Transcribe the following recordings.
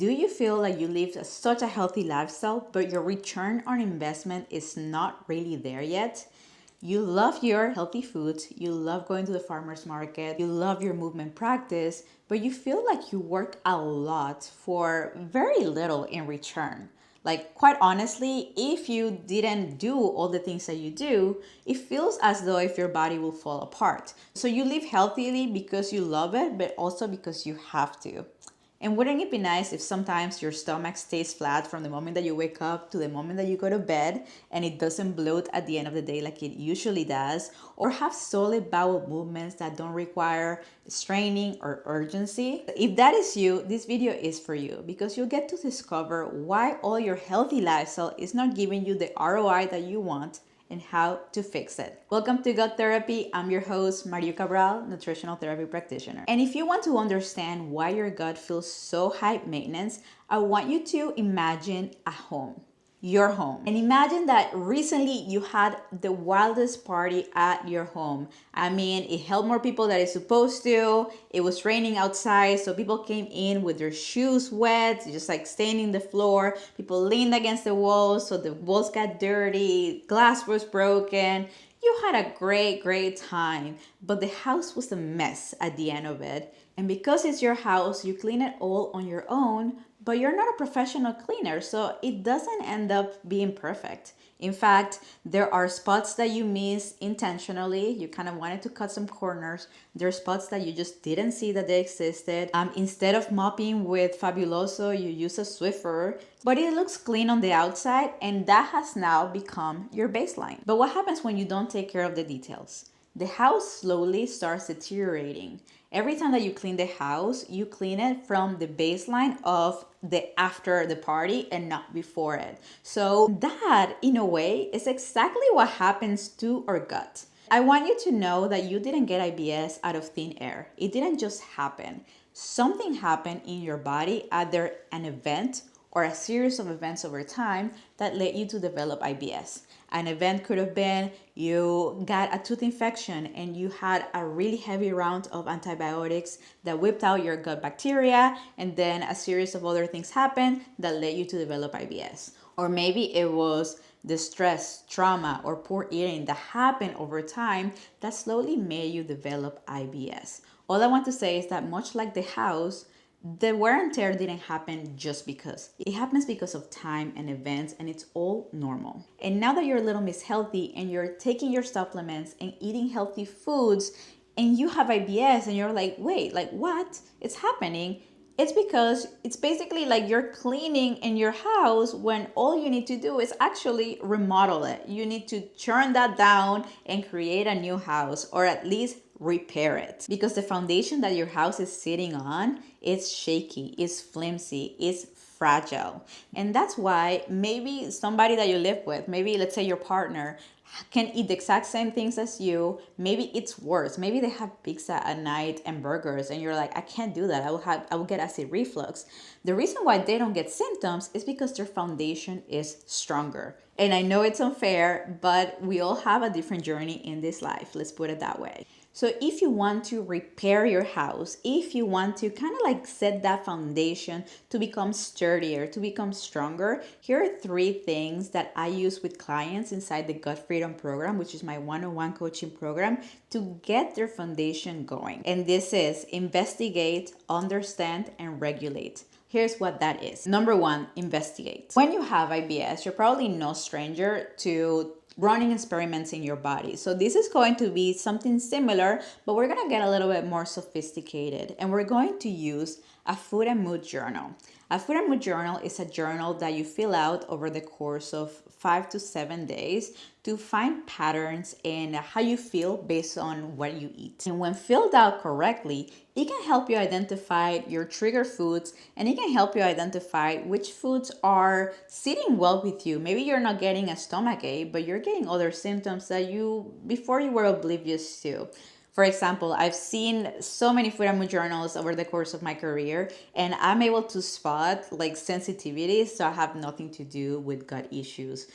Do you feel like you live such a healthy lifestyle, but your return on investment is not really there yet? You love your healthy foods, you love going to the farmer's market, you love your movement practice, but you feel like you work a lot for very little in return. Like, quite honestly, if you didn't do all the things that you do, it feels as though if your body will fall apart. So you live healthily because you love it, but also because you have to. And wouldn't it be nice if sometimes your stomach stays flat from the moment that you wake up to the moment that you go to bed and it doesn't bloat at the end of the day like it usually does, or have solid bowel movements that don't require straining or urgency? If that is you, this video is for you because you'll get to discover why all your healthy lifestyle is not giving you the ROI that you want and how to fix it. Welcome to Gut Therapy. I'm your host, Mariu Cabral, nutritional therapy practitioner. And if you want to understand why your gut feels so high maintenance, I want you to imagine a home, your home. And imagine that recently you had the wildest party at your home. I mean, it held more people than it's supposed to. It was raining outside, so people came in with their shoes wet, just like staining the floor. People leaned against the walls, so the walls got dirty. Glass was broken. You had a great time, but the house was a mess at the end of it. And because it's your house, you clean it all on your own, but you're not a professional cleaner, so it doesn't end up being perfect. In fact, there are spots that you miss intentionally. You kind of wanted to cut some corners. There are spots that you just didn't see that they existed. Instead of mopping with Fabuloso, you use a Swiffer, but it looks clean on the outside, and that has now become your baseline. But what happens when you don't take care of the details? The house slowly starts deteriorating. Every time that you clean the house, you clean it from the baseline of the after the party and not before it. So that, in a way, is exactly what happens to our gut. I want you to know that you didn't get IBS out of thin air. It didn't just happen. Something happened in your body, either an event or a series of events over time that led you to develop IBS. An event could have been you got a tooth infection and you had a really heavy round of antibiotics that whipped out your gut bacteria, and then a series of other things happened that led you to develop IBS. Or maybe it was the stress, trauma, or poor eating that happened over time that slowly made you develop IBS. All I want to say is that much like the house, the wear and tear didn't happen just because. It happens because of time and events, and it's all normal. And now that you're a little Miss Healthy and you're taking your supplements and eating healthy foods, and you have IBS and you're like, wait, like what? It's happening. It's because it's basically like you're cleaning in your house when all you need to do is actually remodel it. You need to turn that down and create a new house, or at least repair it, because the foundation that your house is sitting on is shaky, is flimsy, is fragile. And that's why maybe somebody that you live with, maybe let's say your partner, can eat the exact same things as you. Maybe it's worse. Maybe they have pizza at night and burgers and you're like, I can't do that. I will get acid reflux. The reason why they don't get symptoms is because their foundation is stronger. And I know it's unfair, but we all have a different journey in this life. Let's put it that way. So if you want to repair your house, if you want to kind of like set that foundation to become sturdier, to become stronger, here are 3 things that I use with clients inside the Gut Freedom program, which is my one-on-one coaching program, to get their foundation going. And this is investigate, understand, and regulate. Here's what that is. Number 1, investigate. When you have IBS, you're probably no stranger to running experiments in your body. So this is going to be something similar, but we're going to get a little bit more sophisticated, and we're going to use a food and mood journal. A food and mood journal is a journal that you fill out over the course of 5 to 7 days to find patterns in how you feel based on what you eat. And when filled out correctly, it can help you identify your trigger foods, and it can help you identify which foods are sitting well with you. Maybe you're not getting a stomach ache, but you're getting other symptoms that before you were oblivious to. For example, I've seen so many food and mood journals over the course of my career, and I'm able to spot like sensitivities so I have nothing to do with gut issues.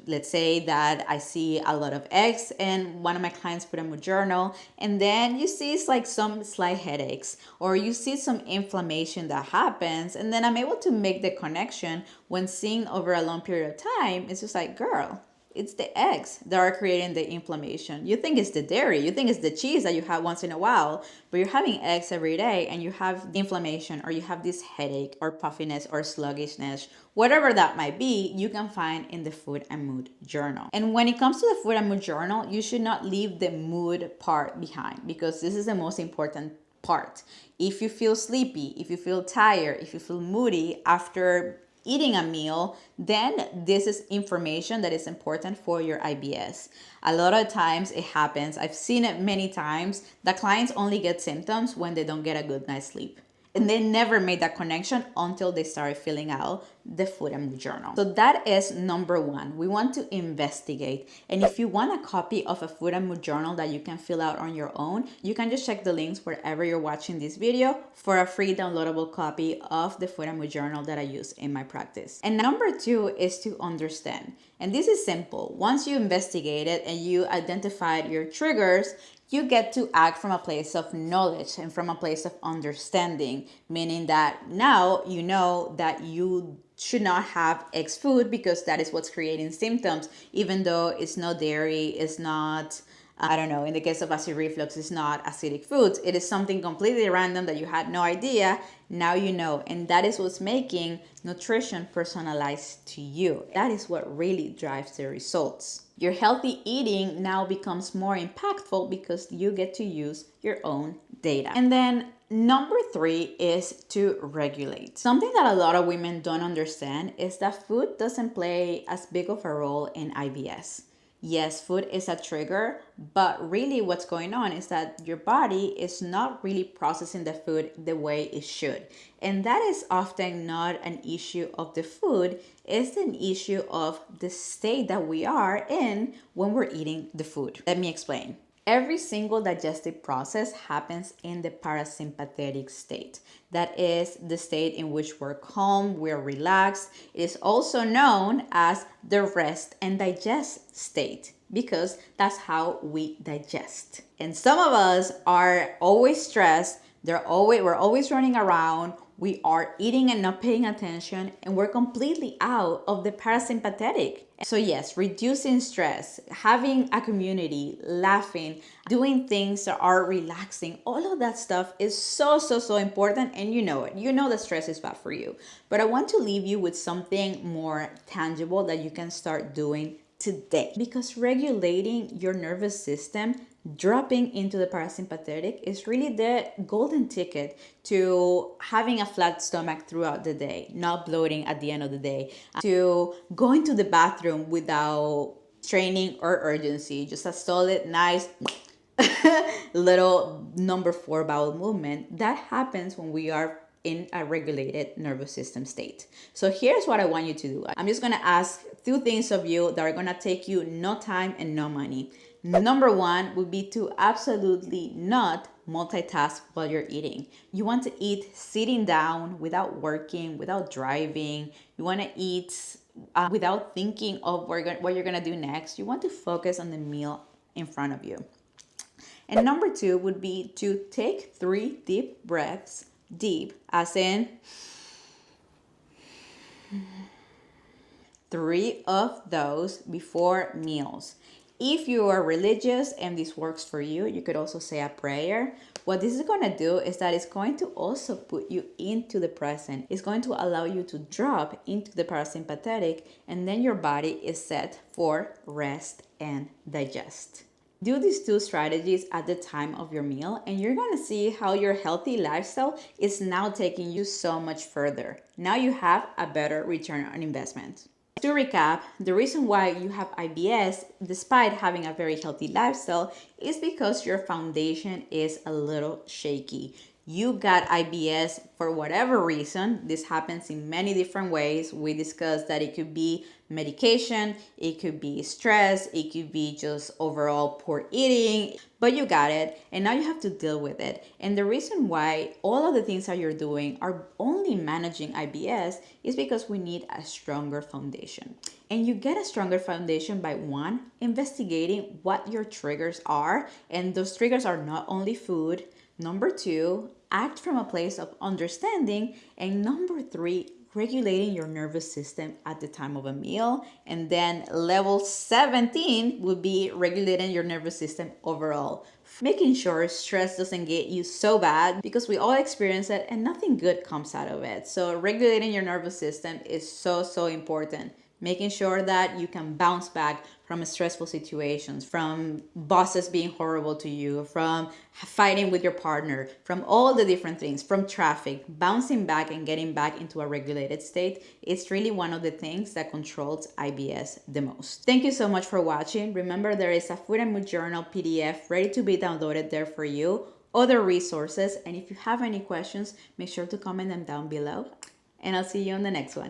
Let's say that I see a lot of eggs in one of my clients' food and mood journal, and then you see it's like some slight headaches, or you see some inflammation that happens, and then I'm able to make the connection when seeing over a long period of time. It's just like, girl, it's the eggs that are creating the inflammation. You think it's the dairy, you think it's the cheese that you have once in a while, but you're having eggs every day and you have inflammation, or you have this headache or puffiness or sluggishness, whatever that might be, you can find in the food and mood journal. And when it comes to the food and mood journal, you should not leave the mood part behind, because this is the most important part. If you feel sleepy, if you feel tired, if you feel moody after eating a meal, then this is information that is important for your IBS. A lot of times it happens, I've seen it many times, that clients only get symptoms when they don't get a good night's sleep. And they never made that connection until they started filling out the food and mood journal. So that is number one. We want to investigate. And if you want a copy of a food and mood journal that you can fill out on your own, you can just check the links wherever you're watching this video for a free downloadable copy of the food and mood journal that I use in my practice. And number two is to understand. And this is simple. Once you investigate it and you identified your triggers, you get to act from a place of knowledge and from a place of understanding, meaning that now you know that you should not have X food because that is what's creating symptoms, even though it's not dairy, it's not, I don't know, in the case of acid reflux, it's not acidic foods. It is something completely random that you had no idea. Now you know. And that is what's making nutrition personalized to you. That is what really drives the results. Your healthy eating now becomes more impactful because you get to use your own data. And then number three is to regulate. Something that a lot of women don't understand is that food doesn't play as big of a role in IBS. Yes, food is a trigger, but really what's going on is that your body is not really processing the food the way it should. And that is often not an issue of the food, it's an issue of the state that we are in when we're eating the food. Let me explain. Every single digestive process happens in the parasympathetic state. That is the state in which we're calm, we're relaxed. It is also known as the rest and digest state because that's how we digest. And some of us are always stressed. We're always running around. We are eating and not paying attention, and we're completely out of the parasympathetic. So yes, reducing stress, having a community, laughing, doing things that are relaxing, all of that stuff is so important, and you know it. You know that stress is bad for you. But I want to leave you with something more tangible that you can start doing today. Because regulating your nervous system, dropping into the parasympathetic is really the golden ticket to having a flat stomach throughout the day, not bloating at the end of the day, to going to the bathroom without straining or urgency, just a solid, nice little number 4 bowel movement. That happens when we are in a regulated nervous system state. So here's what I want you to do. I'm just going to ask 2 things of you that are going to take you no time and no money. Number 1 would be to absolutely not multitask while you're eating. You want to eat sitting down without working, without driving. You want to eat without thinking of what you're going to do next. You want to focus on the meal in front of you. And number 2 would be to take 3 deep breaths. Deep, as in 3 of those before meals. If you are religious and this works for you, you could also say a prayer. What this is going to do is that it's going to also put you into the present. It's going to allow you to drop into the parasympathetic, and then your body is set for rest and digest. Do these 2 strategies at the time of your meal, and you're going to see how your healthy lifestyle is now taking you so much further. Now you have a better return on investment. To recap, the reason why you have IBS despite having a very healthy lifestyle is because your foundation is a little shaky. you got IBS for whatever reason. This happens in many different ways. We discussed that it could be medication, it could be stress, it could be just overall poor eating, but you got it, and now you have to deal with it. And the reason why all of the things that you're doing are only managing IBS is because we need a stronger foundation. And you get a stronger foundation by one, investigating what your triggers are, and those triggers are not only food. Number two, act from a place of understanding. And number three, regulating your nervous system at the time of a meal. And then level 17 would be regulating your nervous system overall. Making sure stress doesn't get you so bad, because we all experience it and nothing good comes out of it. So regulating your nervous system is so important. Making sure that you can bounce back from stressful situations, from bosses being horrible to you, from fighting with your partner, from all the different things, from traffic, bouncing back and getting back into a regulated state. It's really one of the things that controls IBS the most. Thank you so much for watching. Remember, there is a Food and Mood Journal PDF ready to be downloaded there for you, other resources, and if you have any questions, make sure to comment them down below. And I'll see you on the next one.